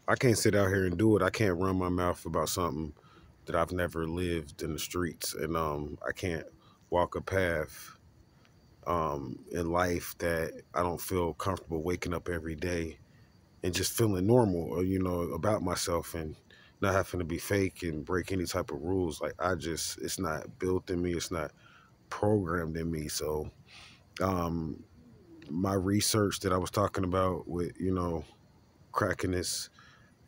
I can't sit out here and do it. I can't run my mouth about something that I've never lived in the streets, and I can't walk a path in life that I don't feel comfortable waking up every day and just feeling normal, or about myself, and not having to be fake and break any type of rules. Like it's not built in me. It's not programmed in me. So um, my research that I was talking about with cracking this,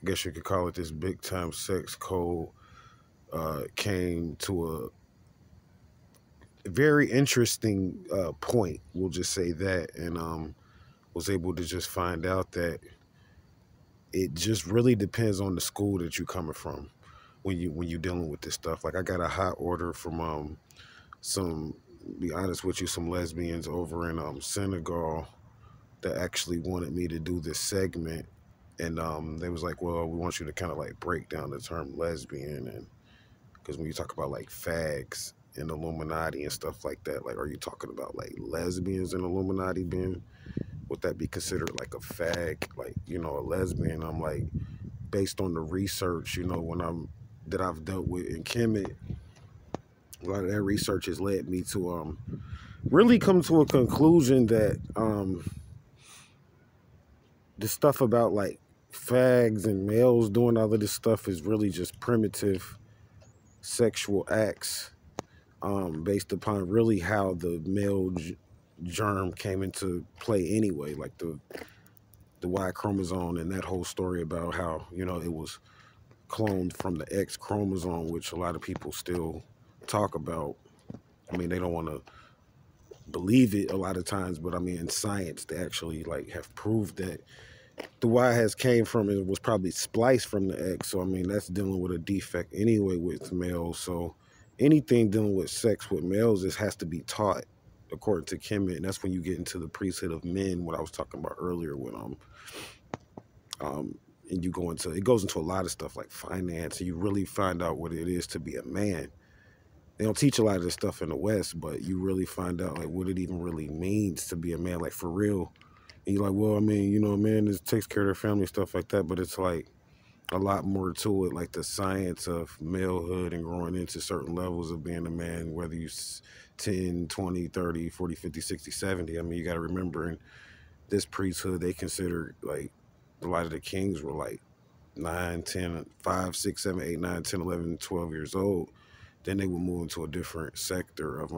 I guess you could call it this big time sex code, came to a very interesting point. We'll just say that, and was able to just find out that it just really depends on the school that you're coming from when you're dealing with this stuff. Like I got a hot order from some, be honest with you, some lesbians over in Senegal that actually wanted me to do this segment, and they was like, well, we want you to kind of like break down the term lesbian, and because when you talk about like fags and Illuminati and stuff like that, like, are you talking about like lesbians and Illuminati being, would that be considered like a fag, like, a lesbian? I'm like, based on the research, when that I've dealt with in Kemet, a lot of that research has led me to really come to a conclusion that the stuff about like fags and males doing all of this stuff is really just primitive sexual acts, based upon really how the male germ came into play anyway, like the Y chromosome and that whole story about how it was cloned from the X chromosome, which a lot of people still talk about. I mean, they don't want to believe it a lot of times, but I mean, in science, they actually like have proved that the Y has came from it was probably spliced from the X. So I mean, that's dealing with a defect anyway with males. So anything dealing with sex with males, this has to be taught according to Kemet, and that's when you get into the priesthood of men. What I was talking about earlier, when um, and you go into, it goes into a lot of stuff like finance, and you really find out what it is to be a man. They don't teach a lot of this stuff in the West, but you really find out like what it even really means to be a man, like for real. And you're like, well, I mean, a man is takes care of their family, stuff like that, but it's like a lot more to it, like the science of malehood and growing into certain levels of being a man, whether you 10, 20, 30, 40, 50, 60, 70. I mean, you got to remember in this priesthood, they considered like a lot of the kings were like 9, 10, 5, 6, 7, 8, 9, 10, 11, 12 years old. Then they would move into a different sector of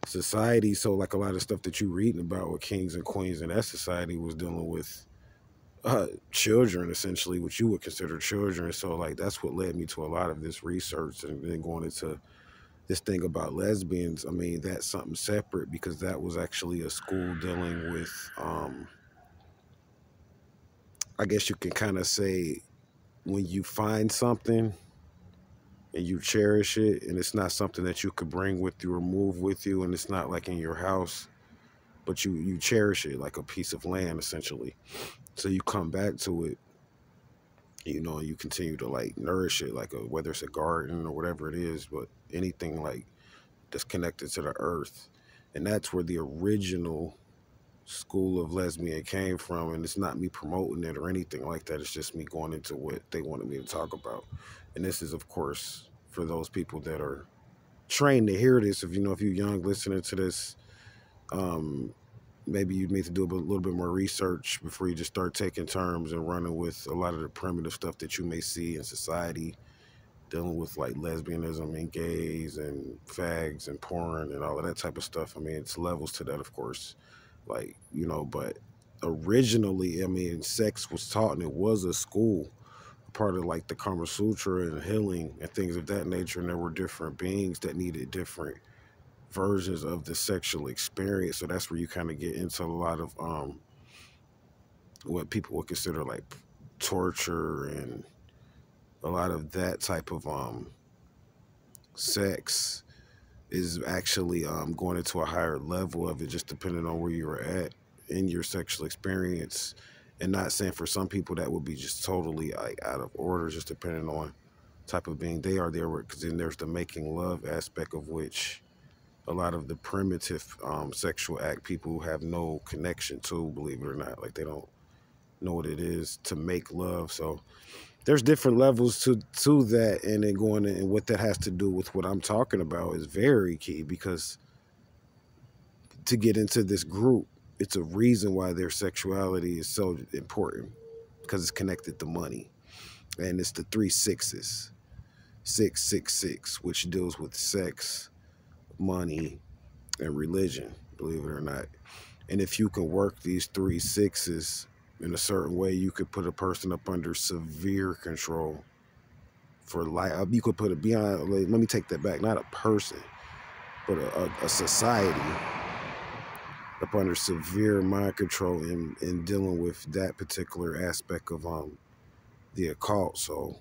society. So like a lot of stuff that you reading about with kings and queens in that society was dealing with children, essentially, what you would consider children. So like that's what led me to a lot of this research, and then going into this thing about lesbians. I mean, that's something separate, because that was actually a school dealing with I guess you can kind of say, when you find something and you cherish it, and it's not something that you could bring with you or move with you, and it's not like in your house, but you cherish it like a piece of land, essentially. So you come back to it, and you continue to like nourish it, like whether it's a garden or whatever it is, but anything like that's connected to the earth. And that's where the original school of lesbian came from. And it's not me promoting it or anything like that. It's just me going into what they wanted me to talk about. And this is, of course, for those people that are trained to hear this. If you're young listening to this, um, maybe you need to do a little bit more research before you just start taking terms and running with a lot of the primitive stuff that you may see in society, dealing with like lesbianism and gays and fags and porn and all of that type of stuff. I mean, it's levels to that, of course. Like, but originally, I mean, sex was taught, and it was a school, part of like the Kama Sutra and healing and things of that nature. And there were different beings that needed different versions of the sexual experience. So that's where you kind of get into a lot of what people would consider like torture, and a lot of that type of sex is actually going into a higher level of it, just depending on where you're at in your sexual experience. And not saying for some people that would be just totally like out of order, just depending on type of being they are there, because then there's the making love aspect, of which a lot of the primitive sexual act people have no connection to, believe it or not. Like they don't know what it is to make love. So there's different levels to that, and then going in, and what that has to do with what I'm talking about is very key, because to get into this group, it's a reason why their sexuality is so important, because it's connected to money. And it's the three sixes, 666, which deals with sex, money, and religion, believe it or not. And if you can work these three sixes in a certain way, you could put a person up under severe control for life. You could put it beyond, let me take that back, not a person, but a society up under severe mind control in dealing with that particular aspect of the occult. So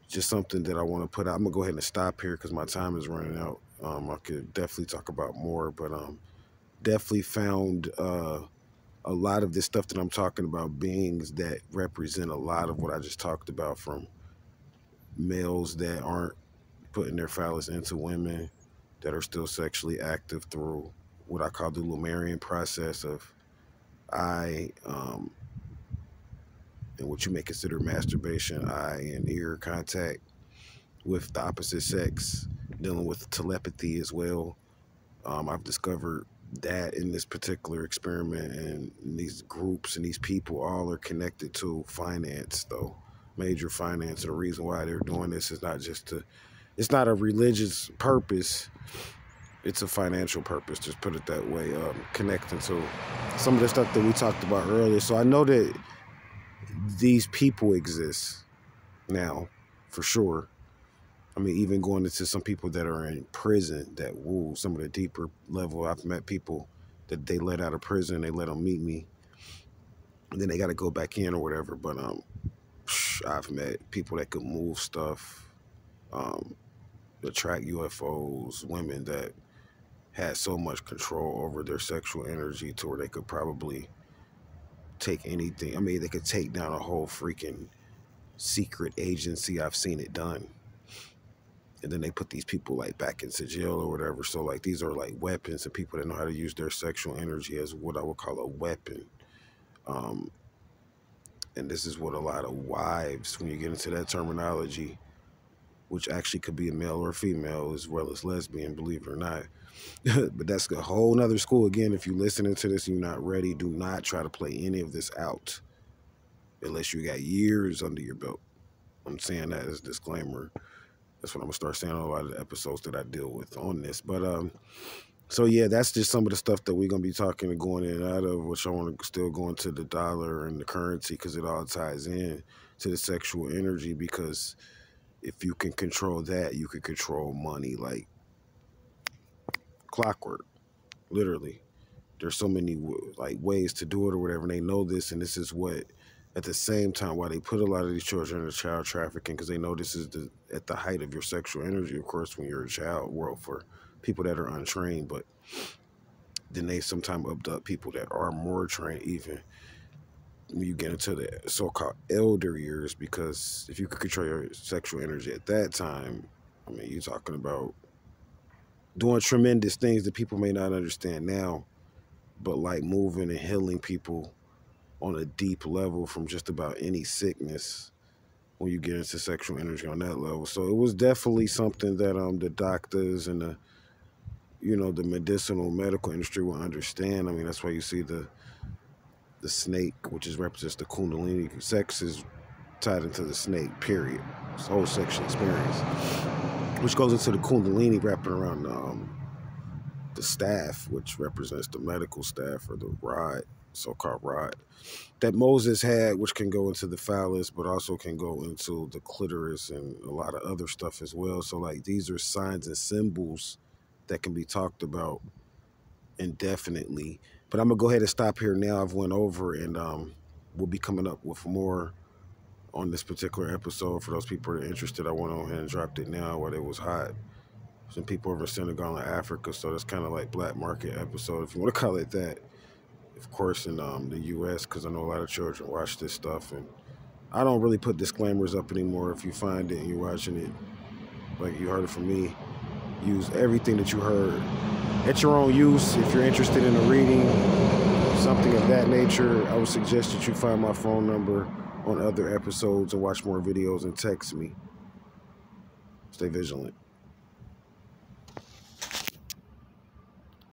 just something that I want to put out. I'm gonna go ahead and stop here because my time is running out. I could definitely talk about more, but definitely found a lot of this stuff that I'm talking about, beings that represent a lot of what I just talked about, from males that aren't putting their phallus into women, that are still sexually active through what I call the Lemurian process of eye, and what you may consider masturbation, eye and ear contact with the opposite sex, dealing with telepathy as well. I've discovered that in this particular experiment, and these groups and these people all are connected to finance, though, major finance. And the reason why they're doing this is not just to, it's not a religious purpose, it's a financial purpose, just put it that way, connecting to some of the stuff that we talked about earlier. So I know that these people exist now, for sure. I mean, even going into some people that are in prison, that some of the deeper level, I've met people that they let out of prison, they let them meet me, and then they got to go back in or whatever. But I've met people that could move stuff, that track UFOs, women that had so much control over their sexual energy to where they could probably take anything. I mean, they could take down a whole freaking secret agency. I've seen it done. And then they put these people like back into jail or whatever. So like these are like weapons, and people that know how to use their sexual energy as what I would call a weapon. And this is what a lot of wives, when you get into that terminology, which actually could be a male or female as well as lesbian, believe it or not. But that's a whole nother school. Again, if you're listening to this and you're not ready, do not try to play any of this out unless you got years under your belt. I'm saying that as a disclaimer. That's what I'm gonna start saying on a lot of the episodes that I deal with on this. But so yeah, that's just some of the stuff that we're gonna be talking and going in and out of, which I want to still go into the dollar and the currency, because it all ties in to the sexual energy. Because if you can control that, you can control money like clockwork, literally. There's so many like ways to do it or whatever, and they know this, and this is what, at the same time, why they put a lot of these children into child trafficking, because they know this is at the height of your sexual energy, of course, when you're a child world, for people that are untrained. But then they sometimes abduct people that are more trained, even when you get into the so-called elder years, because if you could control your sexual energy at that time, I mean, you're talking about doing tremendous things that people may not understand now, but like moving and healing people on a deep level from just about any sickness when you get into sexual energy on that level. So it was definitely something that the doctors and the medicinal medical industry will understand. I mean, that's why you see the snake, which represents the Kundalini. Sex is tied into the snake, period. This whole sexual experience, which goes into the Kundalini wrapping around the staff, which represents the medical staff, or the rod, so-called rod, that Moses had, which can go into the phallus, but also can go into the clitoris and a lot of other stuff as well. So like these are signs and symbols that can be talked about indefinitely. But I'm gonna go ahead and stop here now. I've went over, and we'll be coming up with more on this particular episode. For those people that are interested, I went on ahead and dropped it now while it was hot. Some people over in Senegal and Africa, so that's kind of like black market episode, if you want to call it that. Of course, in the U.S., because I know a lot of children watch this stuff, and I don't really put disclaimers up anymore. If you find it and you're watching it, like you heard it from me, use everything that you heard at your own use. If you're interested in the reading, something of that nature, I would suggest that you find my phone number on other episodes and watch more videos and text me. Stay vigilant.